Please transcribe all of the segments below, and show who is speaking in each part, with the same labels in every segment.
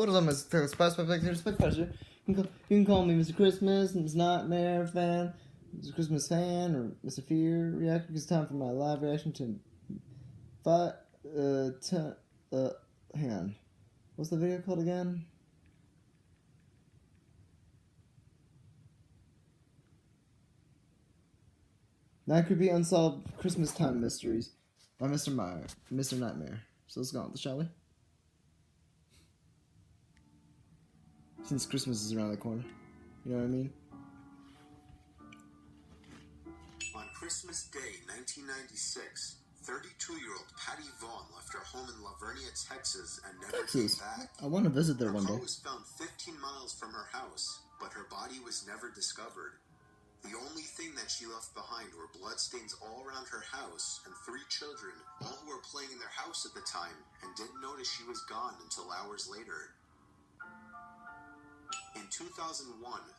Speaker 1: What is up, Mr. Spice Spectator? Spectator. You can call me Mr. Christmas, Mr. Nightmare fan, Mr. Christmas fan, or Mr. Fear Reactor. It's time for my live reaction to hang on. What's the video called again? That could be Unsolved Christmas Time Mysteries by Mr. Nightmare. So let's go on, shall we? Since Christmas is around the corner. You know what I mean?
Speaker 2: On Christmas Day, 1996, 32-year-old Patty Vaughn left her home in Lavernia, Texas, and never came back.
Speaker 1: I want to visit there one day.
Speaker 2: Her car was found 15 miles from her house, but her body was never discovered. The only thing that she left behind were bloodstains all around her house and 3 children, all who were playing in their house at the time, and didn't notice she was gone until hours later. In 2001,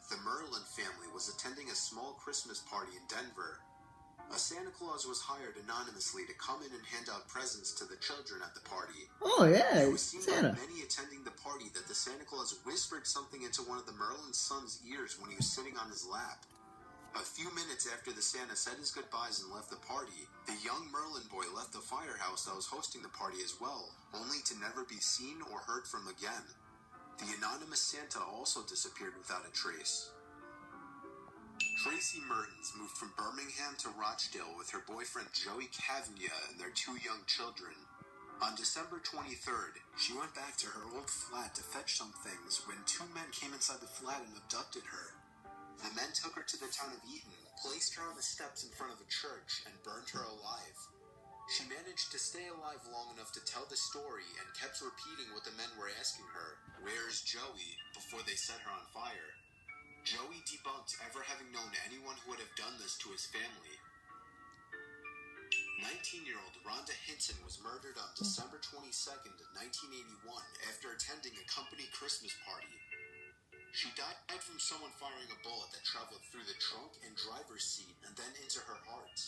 Speaker 2: the Merlin family was attending a small Christmas party in Denver. A Santa Claus was hired anonymously to come in and hand out presents to the children at the party.
Speaker 1: Oh yeah,
Speaker 2: it was seen
Speaker 1: Santa.
Speaker 2: by many attending the party that the Santa Claus whispered something into one of the Merlin sons' ears when he was sitting on his lap. A few minutes after the Santa said his goodbyes and left the party, the young Merlin boy left the firehouse that was hosting the party as well, only to never be seen or heard from again. The anonymous Santa also disappeared without a trace. Tracy Mertens moved from Birmingham to Rochdale with her boyfriend Joey Cavagna and their 2 young children. On December 23rd, she went back to her old flat to fetch some things when 2 men came inside the flat and abducted her. The men took her to the town of Eaton, placed her on the steps in front of a church, and burned her alive. She managed to stay alive long enough to tell the story and kept repeating what the men were asking her, "Where's Joey?" before they set her on fire. Joey debunked ever having known anyone who would have done this to his family. 19-year-old Rhonda Hinton was murdered on December 22nd, 1981 after attending a company Christmas party. She died from someone firing a bullet that traveled through the trunk and driver's seat and then into her heart.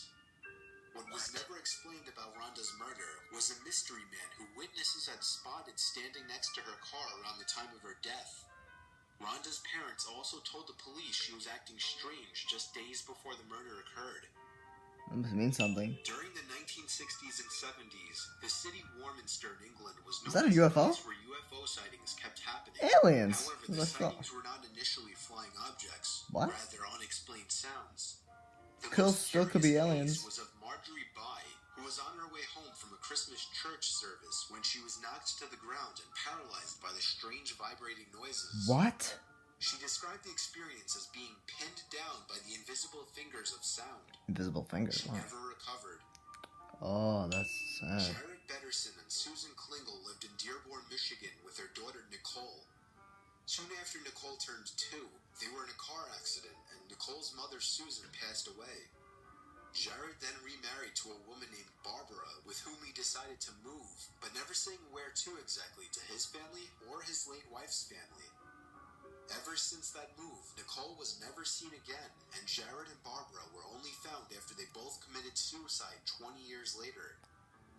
Speaker 2: What was never explained about Rhonda's murder was a mystery man who witnesses had spotted standing next to her car around the time of her death. Rhonda's parents also told the police she was acting strange just days before the murder occurred.
Speaker 1: That must mean something.
Speaker 2: During the 1960s and 70s, the city Warminster in England was known
Speaker 1: Is that a
Speaker 2: as
Speaker 1: UFO?
Speaker 2: a place where UFO sightings kept happening.
Speaker 1: Aliens!
Speaker 2: However, the sightings were not initially flying objects, rather unexplained sounds. The
Speaker 1: still could be aliens.
Speaker 2: Was of Marjorie Bai, who was on her way home from a Christmas church service when she was knocked to the ground and paralyzed by the strange vibrating noises.
Speaker 1: What?
Speaker 2: She described the experience as being pinned down by the invisible fingers of sound.
Speaker 1: Invisible fingers?
Speaker 2: She never recovered.
Speaker 1: Oh, that's sad.
Speaker 2: Jared Betterson and Susan Klingel lived in Dearborn, Michigan with their daughter Nicole. Soon after Nicole turned 2, they were in a car accident and Nicole's mother Susan passed away. Jared then remarried to a woman named Barbara with whom he decided to move, but never saying where to exactly, to his family or his late wife's family. Ever since that move, Nicole was never seen again, and Jared and Barbara were only found after they both committed suicide 20 years later.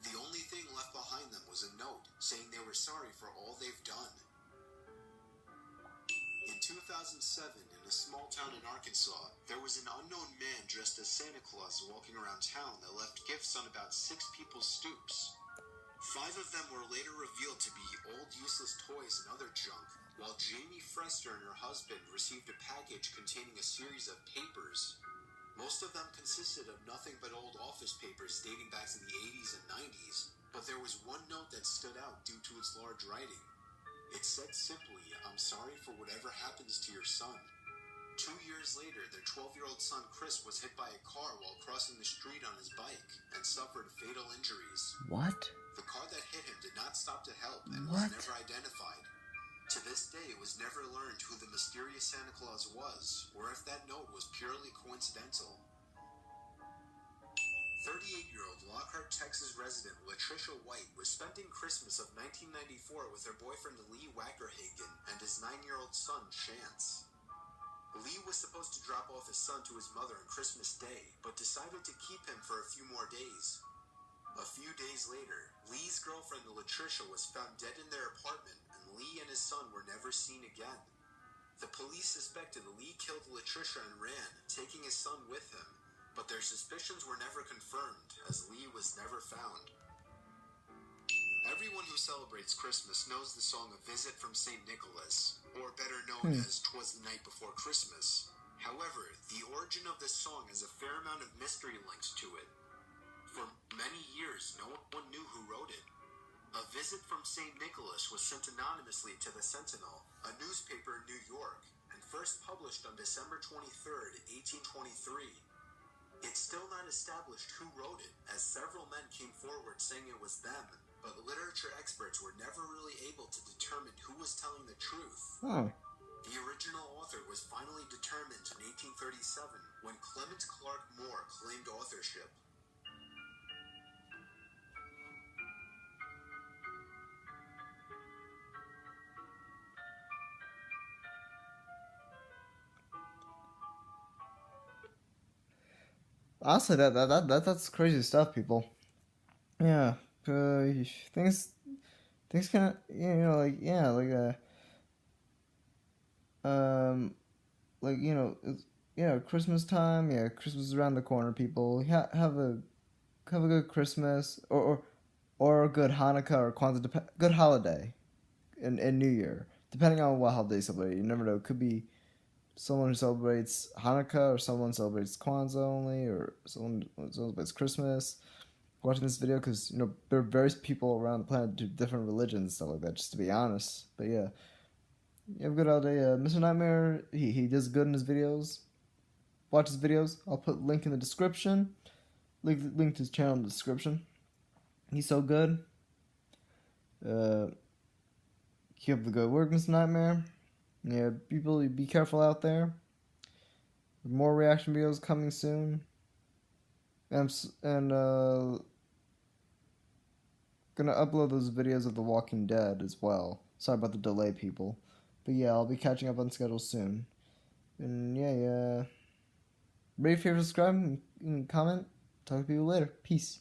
Speaker 2: The only thing left behind them was a note saying they were sorry for all they've done. In 2007, in a small town in Arkansas, there was an unknown man dressed as Santa Claus walking around town that left gifts on about 6 people's stoops. 5 of them were later revealed to be old useless toys and other junk, while Jamie Frester and her husband received a package containing a series of papers. Most of them consisted of nothing but old office papers dating back to the 80s and 90s, but there was one note that stood out due to its large writing. It said simply, "I'm sorry for whatever happens to your son." 2 years later, their 12-year-old son Chris was hit by a car while crossing the street on his bike and suffered fatal injuries.
Speaker 1: What?
Speaker 2: The car that hit him did not stop to help and was never identified. To this day, it was never learned who the mysterious Santa Claus was, or if that note was purely coincidental. 38-year-old Lockhart, Texas resident Latricia White was spending Christmas of 1994 with her boyfriend Lee Wackerhagen and his 9-year-old son Chance. Lee was supposed to drop off his son to his mother on Christmas Day, but decided to keep him for a few more days. A few days later, Lee's girlfriend Latricia was found dead in their apartment, and Lee and his son were never seen again. The police suspected Lee killed Latricia and ran, taking his son with him, but their suspicions were never confirmed, as Lee was never found. Everyone who celebrates Christmas knows the song A Visit from St. Nicholas, or better known as 'Twas the Night Before Christmas. However, the origin of this song has a fair amount of mystery links to it. For many years, no one knew who wrote it. A Visit from St. Nicholas was sent anonymously to the Sentinel, a newspaper in New York, and first published on December 23rd, 1823. It's still not established who wrote it, as several men came forward saying it was them, but literature experts were never really able to determine who was telling the truth.
Speaker 1: Oh.
Speaker 2: The original author was finally determined in 1837, when Clement Clark Moore claimed authorship.
Speaker 1: Honestly, that's crazy stuff, people. Yeah, things kind of Christmas time. Yeah, Christmas is around the corner. People have a good Christmas or a good Hanukkah or Kwanzaa, good holiday, and New Year, depending on what holiday you celebrate. You never know. It could be someone who celebrates Hanukkah, or someone celebrates Kwanzaa only, or someone who celebrates Christmas. Watching this video, because there are various people around the planet who do different religions and stuff like that, just to be honest. But yeah, you have a good holiday. Mr. Nightmare, he does good in his videos. Watch his videos. I'll put link in the description. Link to his channel in the description. He's so good. Keep up the good work, Mr. Nightmare. Yeah, people, be careful out there. More reaction videos coming soon. And gonna upload those videos of The Walking Dead as well. Sorry about the delay, people. But yeah, I'll be catching up on schedule soon. And yeah. Rate, favorite, subscribe, and comment. Talk to people later. Peace.